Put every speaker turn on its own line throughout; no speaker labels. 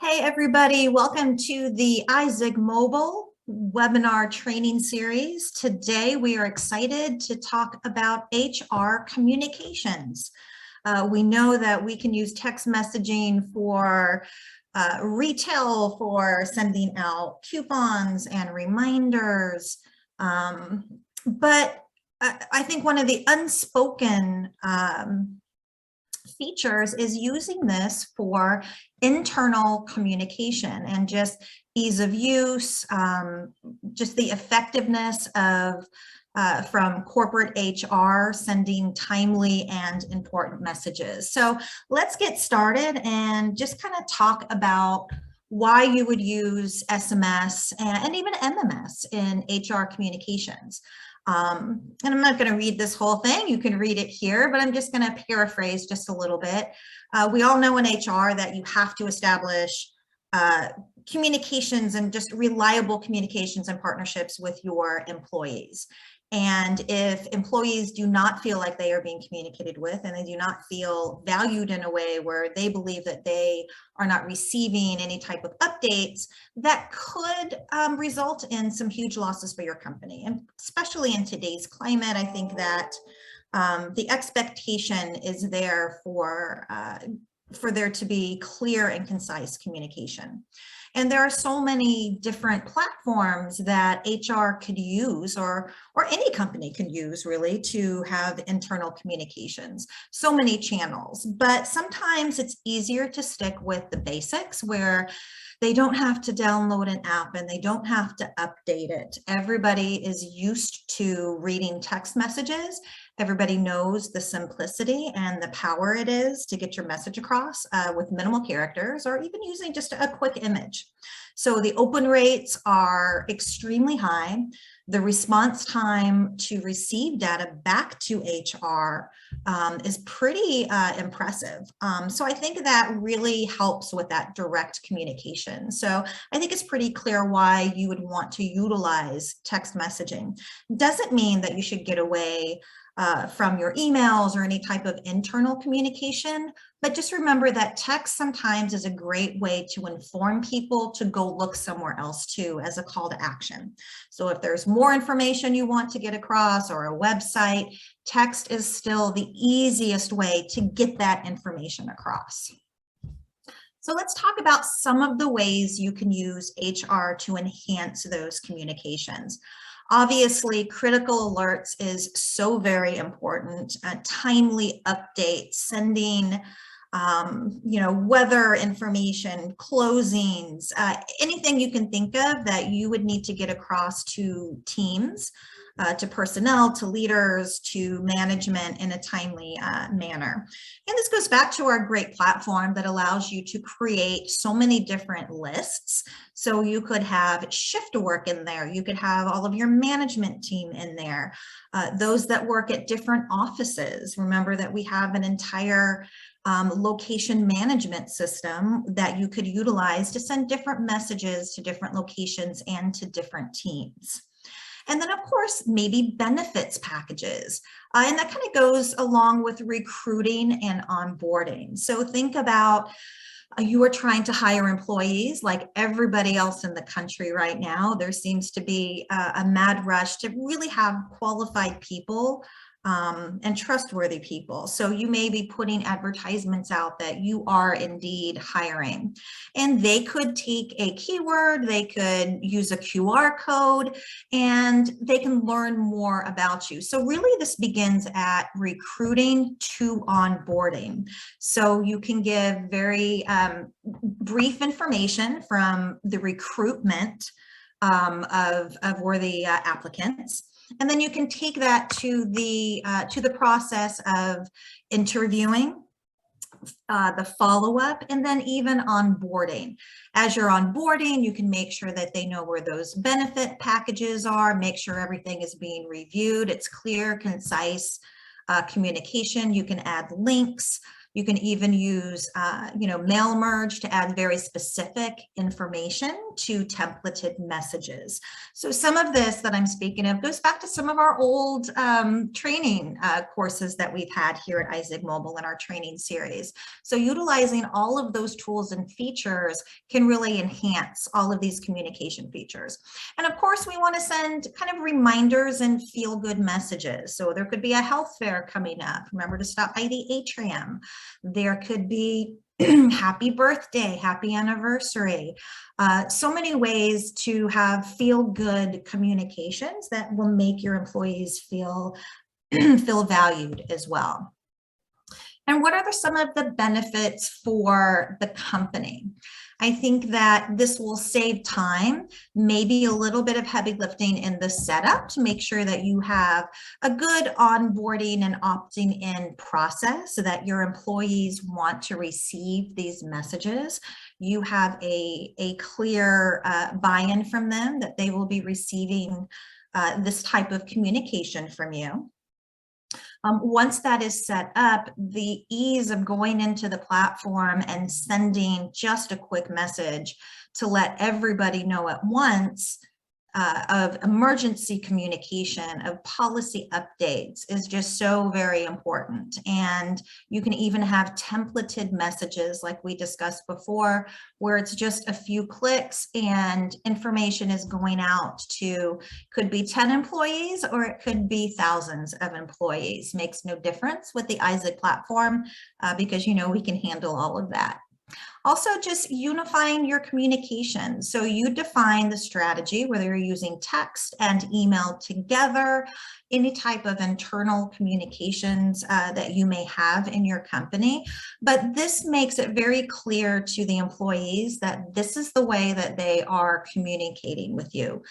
Hey everybody, welcome to the iZigg mobile webinar training series. Today we are excited to talk about HR communications. We know that we can use text messaging for retail, for sending out coupons and reminders, but I think one of the unspoken features is using this for internal communication and just ease of use, just the effectiveness of from corporate HR sending timely and important messages. So let's get started and just kind of talk about why you would use SMS and even MMS in HR communications. And I'm not going to read this whole thing. You can read it here, but I'm just going to paraphrase just a little bit. We all know in HR that you have to establish communications and just reliable communications and partnerships with your employees. And if employees do not feel like they are being communicated with and they do not feel valued in a way where they believe that they are not receiving any type of updates, that could result in some huge losses for your company. And especially in today's climate, I think that the expectation is there for there to be clear and concise communication. And there are so many different platforms that HR could use, or any company can use really, to have internal communications. So many channels, but sometimes it's easier to stick with the basics where they don't have to download an app and they don't have to update it. Everybody is used to reading text messages. Everybody knows the simplicity and the power it is to get your message across with minimal characters or even using just a quick image. So the open rates are extremely high. The response time to receive data back to HR is pretty impressive. So I think that really helps with that direct communication. So I think it's pretty clear why you would want to utilize text messaging. Doesn't mean that you should get away from your emails or any type of internal communication, but just remember that text sometimes is a great way to inform people to go look somewhere else too, as a call to action. So if there's more information you want to get across or a website, text is still the easiest way to get that information across. So let's talk about some of the ways you can use HR to enhance those communications. Obviously, critical alerts is so very important. Timely updates, sending, weather information, closings, anything you can think of that you would need to get across to teams, to personnel, to leaders, to management in a timely manner. And this goes back to our great platform that allows you to create so many different lists. So you could have shift work in there. You could have all of your management team in there. Those that work at different offices. Remember that we have an entire location management system that you could utilize to send different messages to different locations and to different teams. And then, of course, maybe benefits packages. And that kind of goes along with recruiting and onboarding. So think about you are trying to hire employees like everybody else in the country right now. There seems to be a mad rush to really have qualified people and trustworthy people. So you may be putting advertisements out that you are indeed hiring, and they could take a keyword, they could use a QR code, and they can learn more about you. So really this begins at recruiting to onboarding. So you can give very brief information from the recruitment of worthy applicants. And then you can take that to the process of interviewing, the follow-up, and then even onboarding. As you're onboarding, you can make sure that they know where those benefit packages are, make sure everything is being reviewed. It's clear, concise communication. You can add links. You can even use, mail merge to add very specific information to templated messages. So some of this that I'm speaking of goes back to some of our old training courses that we've had here at iZigg Mobile in our training series. So utilizing all of those tools and features can really enhance all of these communication features. And of course, we want to send kind of reminders and feel-good messages. So there could be a health fair coming up. Remember to stop by the atrium. There could be happy birthday, happy anniversary. So many ways to have feel-good communications that will make your employees feel valued as well. And what are some of the benefits for the company? I think that this will save time, maybe a little bit of heavy lifting in the setup to make sure that you have a good onboarding and opting in process so that your employees want to receive these messages. You have a clear buy-in from them that they will be receiving this type of communication from you. Once that is set up, the ease of going into the platform and sending just a quick message to let everybody know at once of emergency communication, of policy updates is just so very important. And you can even have templated messages like we discussed before, where it's just a few clicks and information is going out to, could be 10 employees or it could be thousands of employees. Makes no difference with the iZigg platform because we can handle all of that. Also, just unifying your communication. So you define the strategy, whether you're using text and email together, any type of internal communications that you may have in your company. But this makes it very clear to the employees that this is the way that they are communicating with you.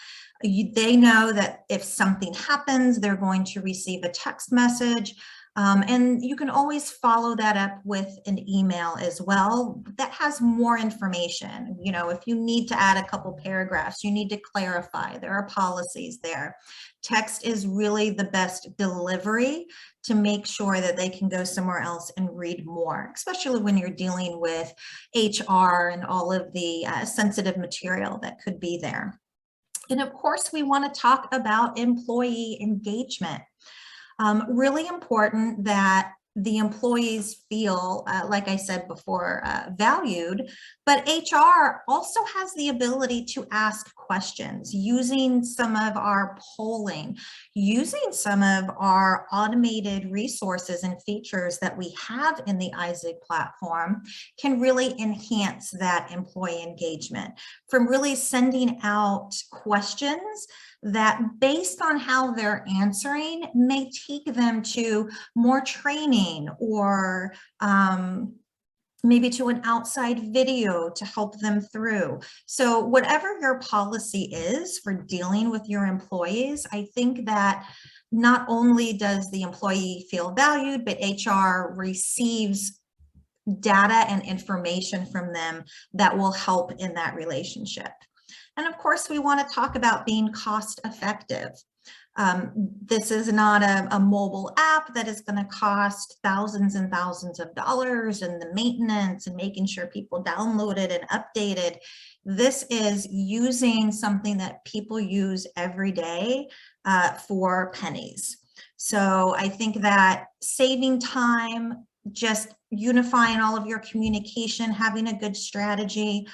They know that if something happens, they're going to receive a text message. And you can always follow that up with an email as well that has more information. If you need to add a couple paragraphs, you need to clarify, there are policies there. Text is really the best delivery to make sure that they can go somewhere else and read more, especially when you're dealing with HR and all of the sensitive material that could be there. And of course, we want to talk about employee engagement. Really important that the employees feel, like I said before, valued, but HR also has the ability to ask questions using some of our polling, using some of our automated resources and features that we have in the iZigg platform can really enhance that employee engagement from really sending out questions that based on how they're answering may take them to more training or maybe to an outside video to help them through. So whatever your policy is for dealing with your employees, I think that not only does the employee feel valued, but HR receives data and information from them that will help in that relationship. And of course, we want to talk about being cost effective. This is not a mobile app that is going to cost thousands and thousands of dollars and the maintenance and making sure people download it and update it. This is using something that people use every day for pennies. So I think that saving time, just unifying all of your communication, having a good strategy,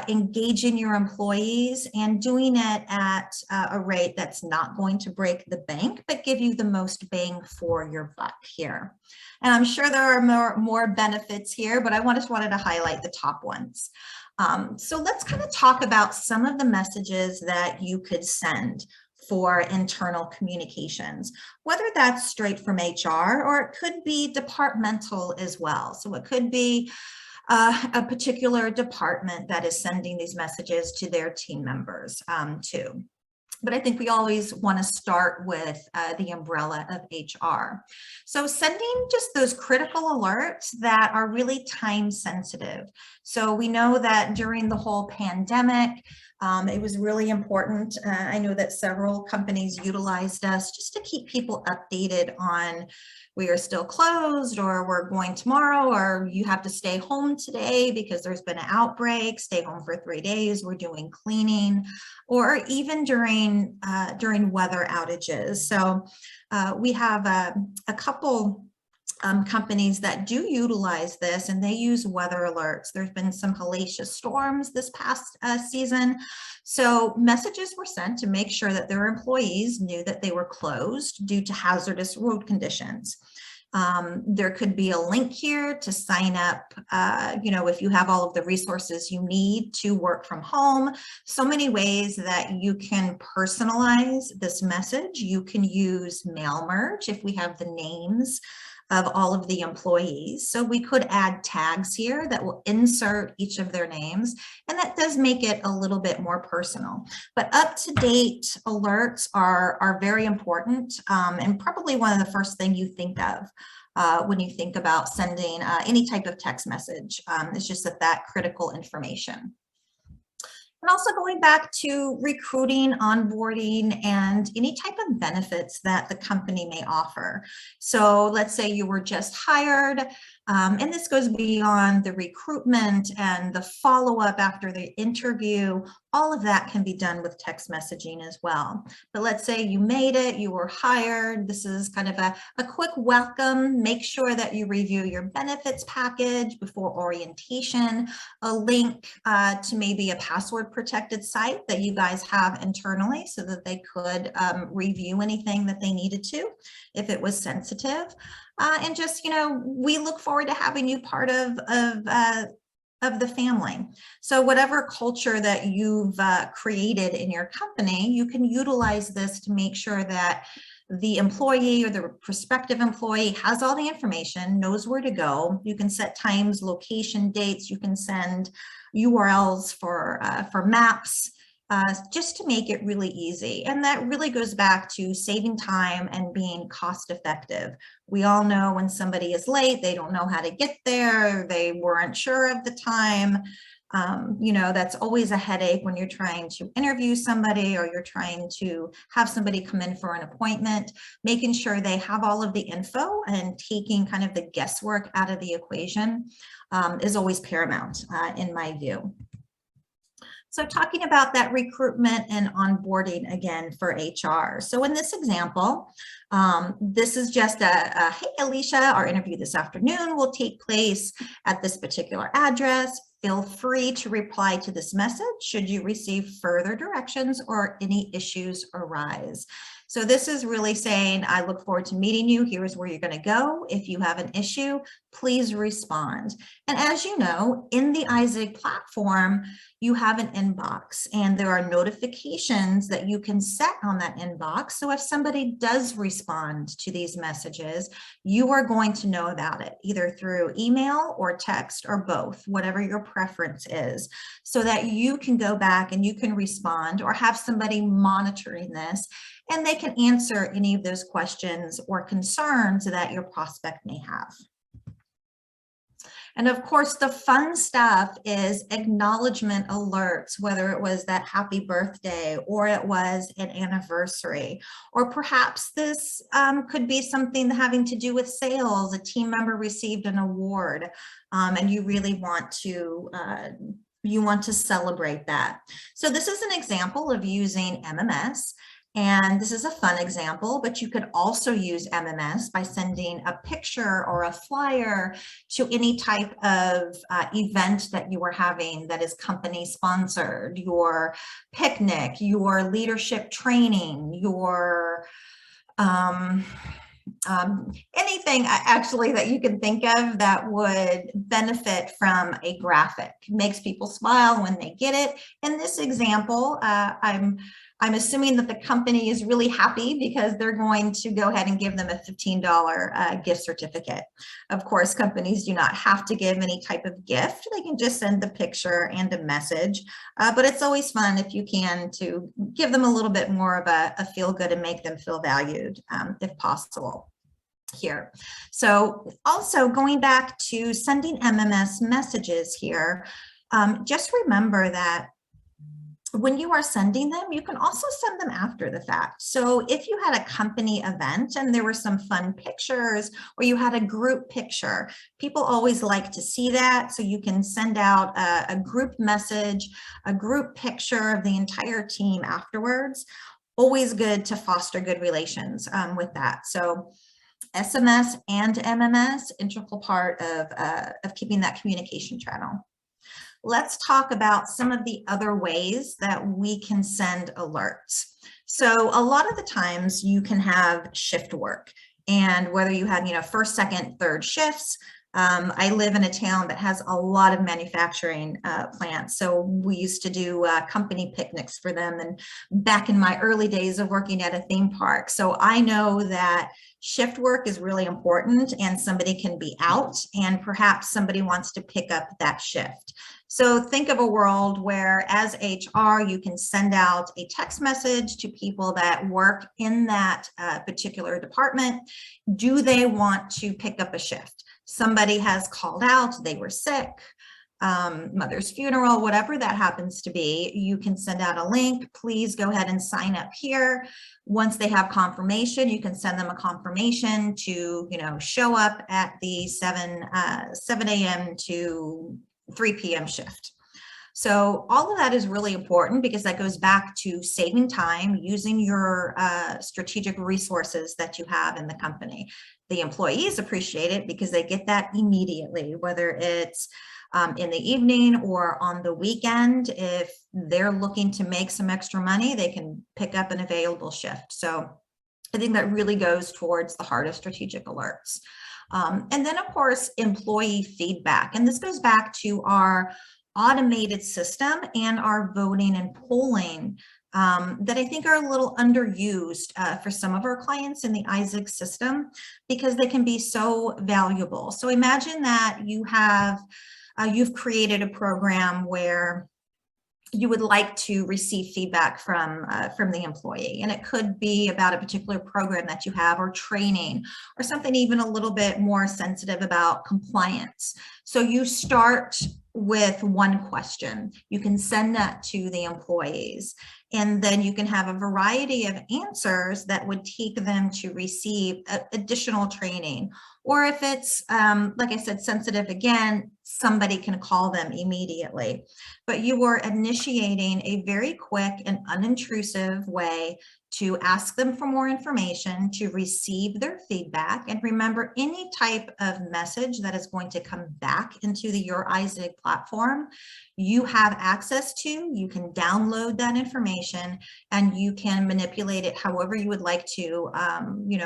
engaging your employees and doing it at a rate that's not going to break the bank, but give you the most bang for your buck here. And I'm sure there are more benefits here, but I just wanted to highlight the top ones. So let's kind of talk about some of the messages that you could send for internal communications, whether that's straight from HR or it could be departmental as well. So it could be a particular department that is sending these messages to their team members too. But I think we always want to start with the umbrella of HR. So sending just those critical alerts that are really time sensitive. So we know that during the whole pandemic, It was really important. I know that several companies utilized us just to keep people updated on we are still closed, or we're going tomorrow, or you have to stay home today because there's been an outbreak, stay home for 3 days, we're doing cleaning, or even during weather outages. So we have a couple companies that do utilize this, and they use weather alerts. There's been some hellacious storms this past season. So messages were sent to make sure that their employees knew that they were closed due to hazardous road conditions. There could be a link here to sign up, if you have all of the resources you need to work from home. So many ways that you can personalize this message. You can use mail merge if we have the names of all of the employees. So we could add tags here that will insert each of their names, and that does make it a little bit more personal. But up-to-date alerts are very important, and probably one of the first things you think of when you think about sending any type of text message. It's just that critical information. And also going back to recruiting, onboarding, and any type of benefits that the company may offer. So let's say you were just hired, and this goes beyond the recruitment and the follow-up after the interview. All of that can be done with text messaging as well. But let's say you made it, you were hired. This is kind of a quick welcome. Make sure that you review your benefits package before orientation, a link to maybe a password protected site that you guys have internally so that they could review anything that they needed to if it was sensitive. And just, we look forward to having you part of the family. So whatever culture that you've created in your company, you can utilize this to make sure that the employee or the prospective employee has all the information, knows where to go. You can set times, location, dates. You can send URLs for maps, just to make it really easy. And that really goes back to saving time and being cost effective. We all know when somebody is late, they don't know how to get there, they weren't sure of the time. That's always a headache when you're trying to interview somebody or you're trying to have somebody come in for an appointment. Making sure they have all of the info and taking kind of the guesswork out of the equation is always paramount in my view. So talking about that recruitment and onboarding again for HR. So in this example, this is just hey, Alicia, our interview this afternoon will take place at this particular address. Feel free to reply to this message should you receive further directions or any issues arise. So this is really saying, I look forward to meeting you. Here's where you're going to go. If you have an issue, please respond. And as you know, in the iZigg platform, you have an inbox and there are notifications that you can set on that inbox. So if somebody does respond to these messages, you are going to know about it either through email or text or both, whatever your preference is, so that you can go back and you can respond or have somebody monitoring this, and they can answer any of those questions or concerns that your prospect may have. And of course, the fun stuff is acknowledgement alerts, whether it was that happy birthday or it was an anniversary, or perhaps this could be something having to do with sales. A team member received an award and you really want to celebrate that. So this is an example of using MMS. And this is a fun example, but you could also use MMS by sending a picture or a flyer to any type of event that you are having that is company sponsored, your picnic, your leadership training, your anything actually that you can think of that would benefit from a graphic. Makes people smile when they get it. In this example, I'm assuming that the company is really happy because they're going to go ahead and give them a $15 gift certificate. Of course, companies do not have to give any type of gift. They can just send the picture and a message, but it's always fun if you can to give them a little bit more of a feel good and make them feel valued if possible here. So also going back to sending MMS messages here, just remember that when you are sending them, you can also send them after the fact. So if you had a company event and there were some fun pictures, or you had a group picture, people always like to see that. So you can send out a group message, a group picture of the entire team afterwards. Always good to foster good relations with that. So SMS and MMS, integral part of keeping that communication channel. Let's talk about some of the other ways that we can send alerts. So a lot of the times you can have shift work, and whether you have, first, second, third shifts. I live in a town that has a lot of manufacturing plants. So we used to do company picnics for them, and back in my early days of working at a theme park. So I know that shift work is really important, and somebody can be out and perhaps somebody wants to pick up that shift. So think of a world where as HR, you can send out a text message to people that work in that particular department. Do they want to pick up a shift? Somebody has called out, they were sick, mother's funeral, whatever that happens to be. You can send out a link. Please go ahead and sign up here. Once they have confirmation, you can send them a confirmation to, show up at the 7 a.m. to 3 p.m. shift. So all of that is really important because that goes back to saving time, using your strategic resources that you have in the company. The employees appreciate it because they get that immediately, whether it's in the evening or on the weekend. If they're looking to make some extra money, they can pick up an available shift. So I think that really goes towards the heart of strategic alerts. And then, of course, employee feedback. And this goes back to our automated system and our voting and polling that I think are a little underused for some of our clients in the iZigg system because they can be so valuable. So imagine that you have, you've created a program where you would like to receive feedback from the employee, and it could be about a particular program that you have, or training, or something even a little bit more sensitive about compliance. So you start with one question. You can send that to the employees, and then you can have a variety of answers that would take them to receive additional training. Or if it's, like I said, sensitive, again, somebody can call them immediately. But you are initiating a very quick and unintrusive way to ask them for more information, to receive their feedback. And remember, any type of message that is going to come back into your iZigg platform, you have access to. You can download that information and you can manipulate it however you would like to,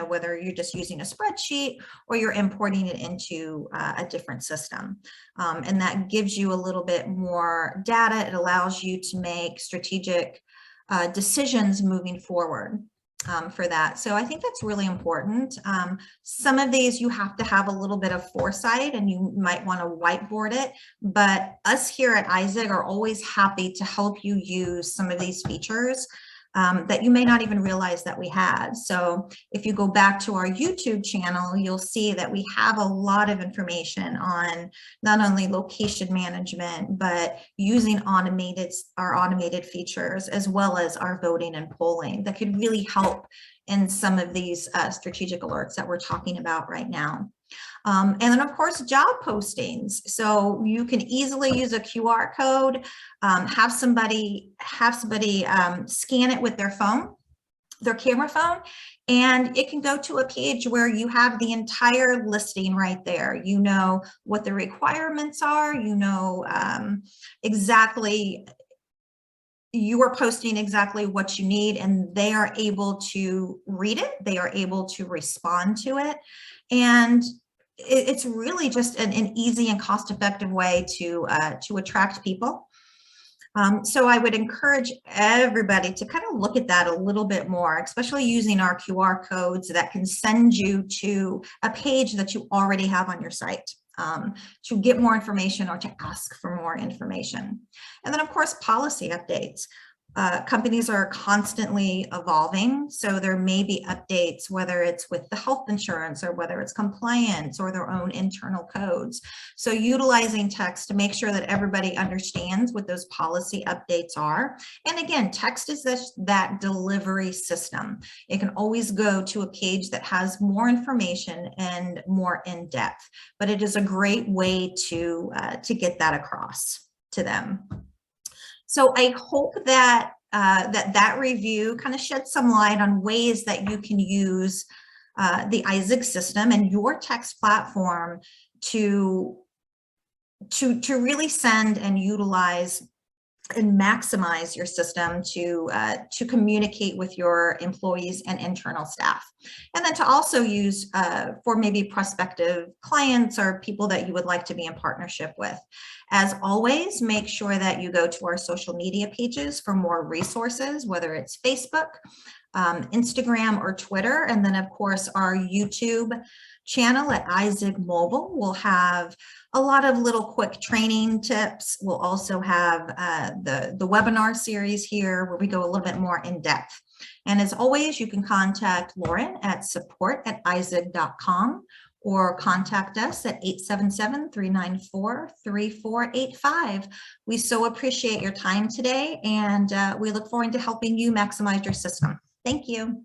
whether you're just using a spreadsheet or you're importing it into a different system. And that gives you a little bit more data. It allows you to make strategic decisions moving forward for that. So I think that's really important. Some of these you have to have a little bit of foresight and you might want to whiteboard it, but us here at iZigg are always happy to help you use some of these features that you may not even realize that we had. So if you go back to our YouTube channel, you'll see that we have a lot of information on not only location management, but using our automated features, as well as our voting and polling that could really help in some of these strategic alerts that we're talking about right now. And then, of course, job postings. So you can easily use a QR code, have somebody scan it with their phone, their camera phone, and it can go to a page where you have the entire listing right there. You know what the requirements are, you know exactly, you are posting exactly what you need, and they are able to read it. They are able to respond to it. And it's really just an easy and cost-effective way to attract people. So I would encourage everybody to kind of look at that a little bit more, especially using our QR codes that can send you to a page that you already have on your site to get more information or to ask for more information. And then, of course, policy updates. Companies are constantly evolving, so there may be updates, whether it's with the health insurance or whether it's compliance or their own internal codes. So utilizing text to make sure that everybody understands what those policy updates are. And again, text is that delivery system. It can always go to a page that has more information and more in depth, but it is a great way to get that across to them. So I hope that that review kind of sheds some light on ways that you can use the iZigg system and your text platform to really send and utilize and maximize your system to communicate with your employees and internal staff. And then to also use for maybe prospective clients or people that you would like to be in partnership with. As always, make sure that you go to our social media pages for more resources, whether it's Facebook, Instagram, or Twitter. And then, of course, our YouTube channel at iZigg Mobile will have a lot of little quick training tips. We'll also have the webinar series here where we go a little bit more in depth. And as always, you can contact Lauren at support@izigg.com or contact us at 877-394-3485. We so appreciate your time today, and we look forward to helping you maximize your system. Thank you.